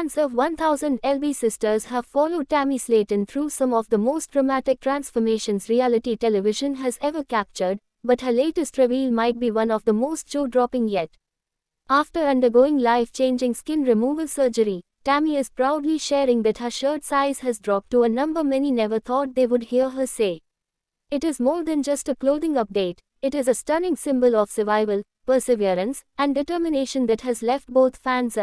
Fans of 1000 LB Sisters have followed Tammy Slaton through some of the most dramatic transformations reality television has ever captured, but her latest reveal might be one of the most jaw-dropping yet. After undergoing life-changing skin removal surgery, Tammy is proudly sharing that her shirt size has dropped to a number many never thought they would hear her say. It is more than just a clothing update, it is a stunning symbol of survival, perseverance, and determination that has left both fans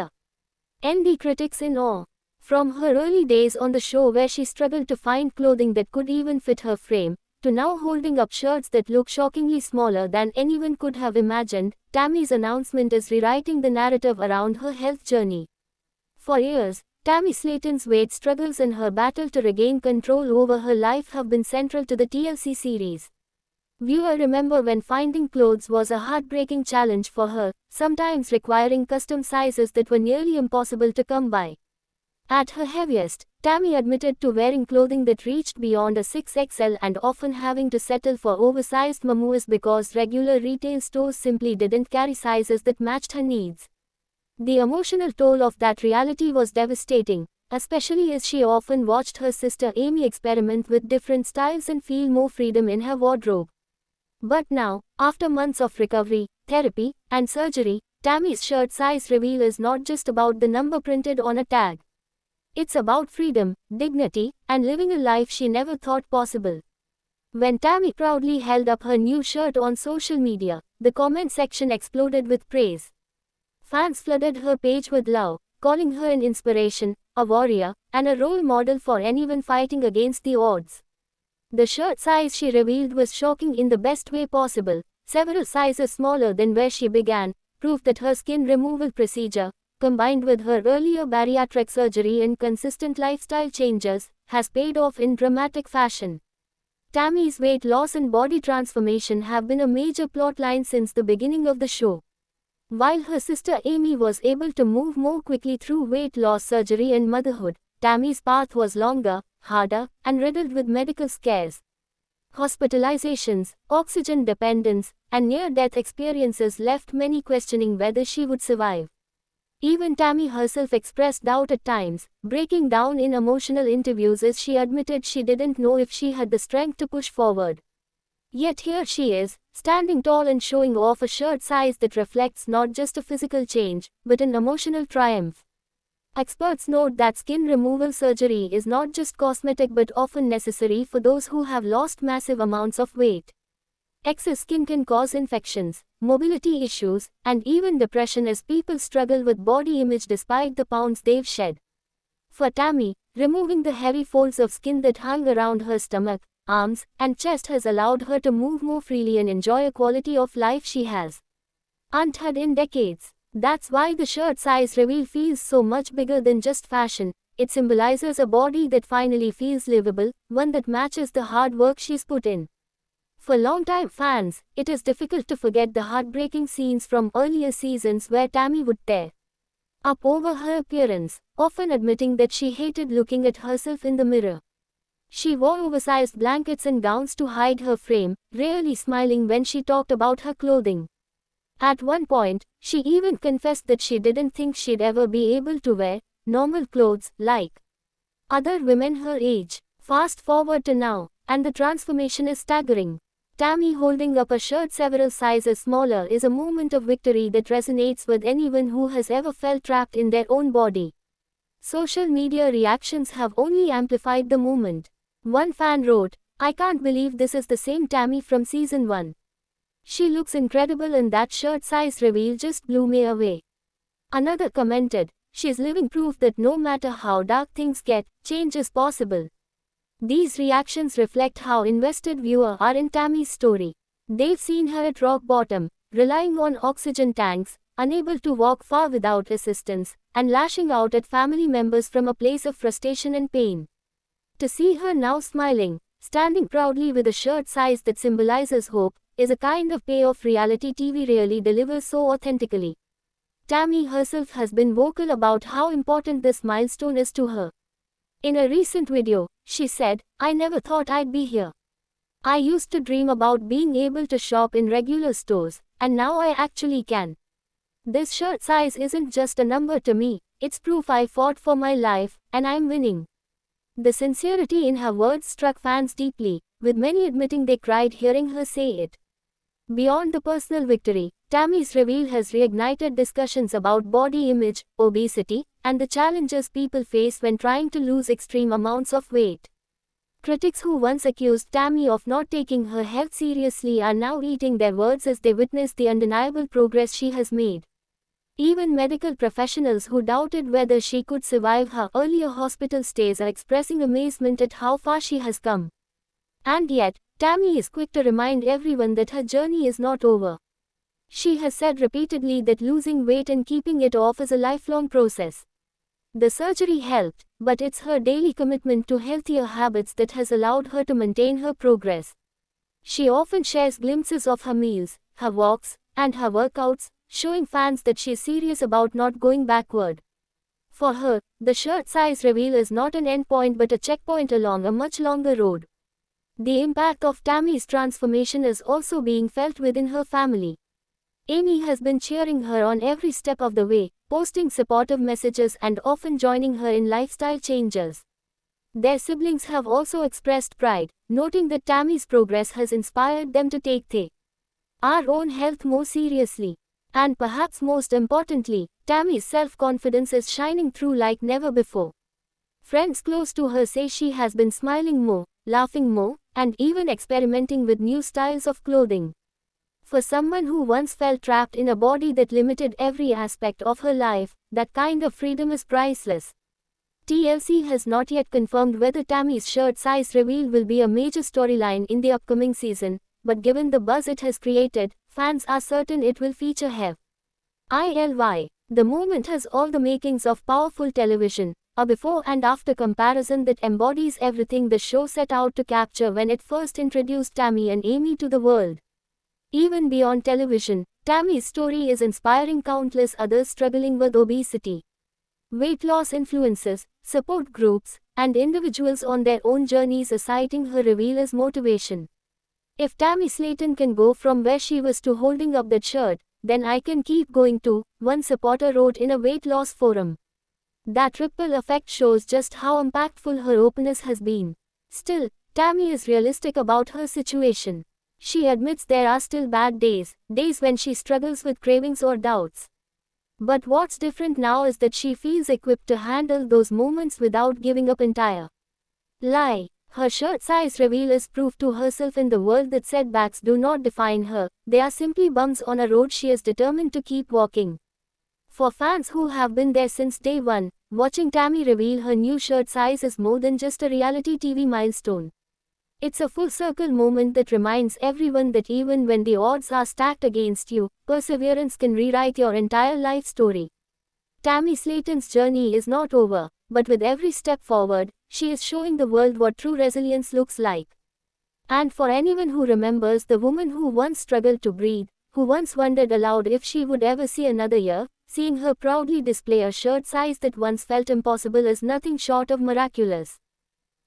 and critics in awe. From her early days on the show where she struggled to find clothing that could even fit her frame, to now holding up shirts that look shockingly smaller than anyone could have imagined, Tammy's announcement is rewriting the narrative around her health journey. For years, Tammy Slaton's weight struggles and her battle to regain control over her life have been central to the TLC series. Viewers remember when finding clothes was a heartbreaking challenge for her, sometimes requiring custom sizes that were nearly impossible to come by. At her heaviest, Tammy admitted to wearing clothing that reached beyond a 6XL and often having to settle for oversized muumuus because regular retail stores simply didn't carry sizes that matched her needs. The emotional toll of that reality was devastating, especially as she often watched her sister Amy experiment with different styles and feel more freedom in her wardrobe. But now, after months of recovery, therapy, and surgery, Tammy's shirt size reveal is not just about the number printed on a tag. It's about freedom, dignity, and living a life she never thought possible. When Tammy proudly held up her new shirt on social media, the comment section exploded with praise. Fans flooded her page with love, calling her an inspiration, a warrior, and a role model for anyone fighting against the odds. The shirt size she revealed was shocking in the best way possible, several sizes smaller than where she began, proof that her skin removal procedure, combined with her earlier bariatric surgery and consistent lifestyle changes, has paid off in dramatic fashion. Tammy's weight loss and body transformation have been a major plotline since the beginning of the show. While her sister Amy was able to move more quickly through weight loss surgery and motherhood, Tammy's path was longer, harder, and riddled with medical scares. Hospitalizations, oxygen dependence, and near-death experiences left many questioning whether she would survive. Even Tammy herself expressed doubt at times, breaking down in emotional interviews as she admitted she didn't know if she had the strength to push forward. Yet here she is, standing tall and showing off a shirt size that reflects not just a physical change, but an emotional triumph. Experts note that skin removal surgery is not just cosmetic but often necessary for those who have lost massive amounts of weight. Excess skin can cause infections, mobility issues, and even depression as people struggle with body image despite the pounds they've shed. For Tammy, removing the heavy folds of skin that hung around her stomach, arms, and chest has allowed her to move more freely and enjoy a quality of life she has not had in decades. That's why the shirt size reveal feels so much bigger than just fashion. It symbolizes a body that finally feels livable, one that matches the hard work she's put in. For longtime fans, it is difficult to forget the heartbreaking scenes from earlier seasons where Tammy would tear up over her appearance, often admitting that she hated looking at herself in the mirror. She wore oversized blankets and gowns to hide her frame, rarely smiling when she talked about her clothing. At one point, she even confessed that she didn't think she'd ever be able to wear normal clothes like other women her age. Fast forward to now, and the transformation is staggering. Tammy holding up a shirt several sizes smaller is a moment of victory that resonates with anyone who has ever felt trapped in their own body. Social media reactions have only amplified the moment. One fan wrote, "I can't believe this is the same Tammy from season 1. She looks incredible and that shirt size reveal just blew me away." Another commented, "She's living proof that no matter how dark things get, change is possible." These reactions reflect how invested viewers are in Tammy's story. They've seen her at rock bottom, relying on oxygen tanks, unable to walk far without assistance, and lashing out at family members from a place of frustration and pain. To see her now smiling, standing proudly with a shirt size that symbolizes hope, is a kind of payoff reality TV rarely delivers so authentically. Tammy herself has been vocal about how important this milestone is to her. In a recent video, she said, "I never thought I'd be here. I used to dream about being able to shop in regular stores, and now I actually can. This shirt size isn't just a number to me, It's proof I fought for my life, and I'm winning." The sincerity in her words struck fans deeply, with many admitting they cried hearing her say it. Beyond the personal victory, Tammy's reveal has reignited discussions about body image, obesity, and the challenges people face when trying to lose extreme amounts of weight. Critics who once accused Tammy of not taking her health seriously are now eating their words as they witness the undeniable progress she has made. Even medical professionals who doubted whether she could survive her earlier hospital stays are expressing amazement at how far she has come. And yet, Tammy is quick to remind everyone that her journey is not over. She has said repeatedly that losing weight and keeping it off is a lifelong process. The surgery helped, but it's her daily commitment to healthier habits that has allowed her to maintain her progress. She often shares glimpses of her meals, her walks, and her workouts, showing fans that she is serious about not going backward. For her, the shirt size reveal is not an endpoint but a checkpoint along a much longer road. The impact of Tammy's transformation is also being felt within her family. Amy has been cheering her on every step of the way, posting supportive messages and often joining her in lifestyle changes. Their siblings have also expressed pride, noting that Tammy's progress has inspired them to take our own health more seriously. And perhaps most importantly, Tammy's self-confidence is shining through like never before. Friends close to her say she has been smiling more, laughing more, and even experimenting with new styles of clothing. For someone who once felt trapped in a body that limited every aspect of her life, that kind of freedom is priceless. TLC has not yet confirmed whether Tammy's shirt size reveal will be a major storyline in the upcoming season, but given the buzz it has created, fans are certain it will feature Hev. ILY. The moment has all the makings of powerful television, a before and after comparison that embodies everything the show set out to capture when it first introduced Tammy and Amy to the world. Even beyond television, Tammy's story is inspiring countless others struggling with obesity. Weight loss influencers, support groups, and individuals on their own journeys are citing her reveal as motivation. "If Tammy Slaton can go from where she was to holding up that shirt, then I can keep going too," one supporter wrote in a weight loss forum. That ripple effect shows just how impactful her openness has been. Still, Tammy is realistic about her situation. She admits there are still bad days when she struggles with cravings or doubts. But what's different now is that she feels equipped to handle those moments without giving up entirely. Her shirt size reveal is proof to herself in the world that setbacks do not define her, they are simply bumps on a road she is determined to keep walking. For fans who have been there since day one, watching Tammy reveal her new shirt size is more than just a reality TV milestone. It's a full circle moment that reminds everyone that even when the odds are stacked against you, perseverance can rewrite your entire life story. Tammy Slaton's journey is not over, but with every step forward, she is showing the world what true resilience looks like. And for anyone who remembers the woman who once struggled to breathe, who once wondered aloud if she would ever see another year, seeing her proudly display a shirt size that once felt impossible is nothing short of miraculous.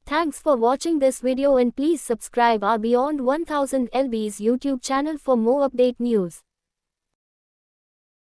Thanks for watching this video and please subscribe our Beyond 1000 LB's YouTube channel for more update news.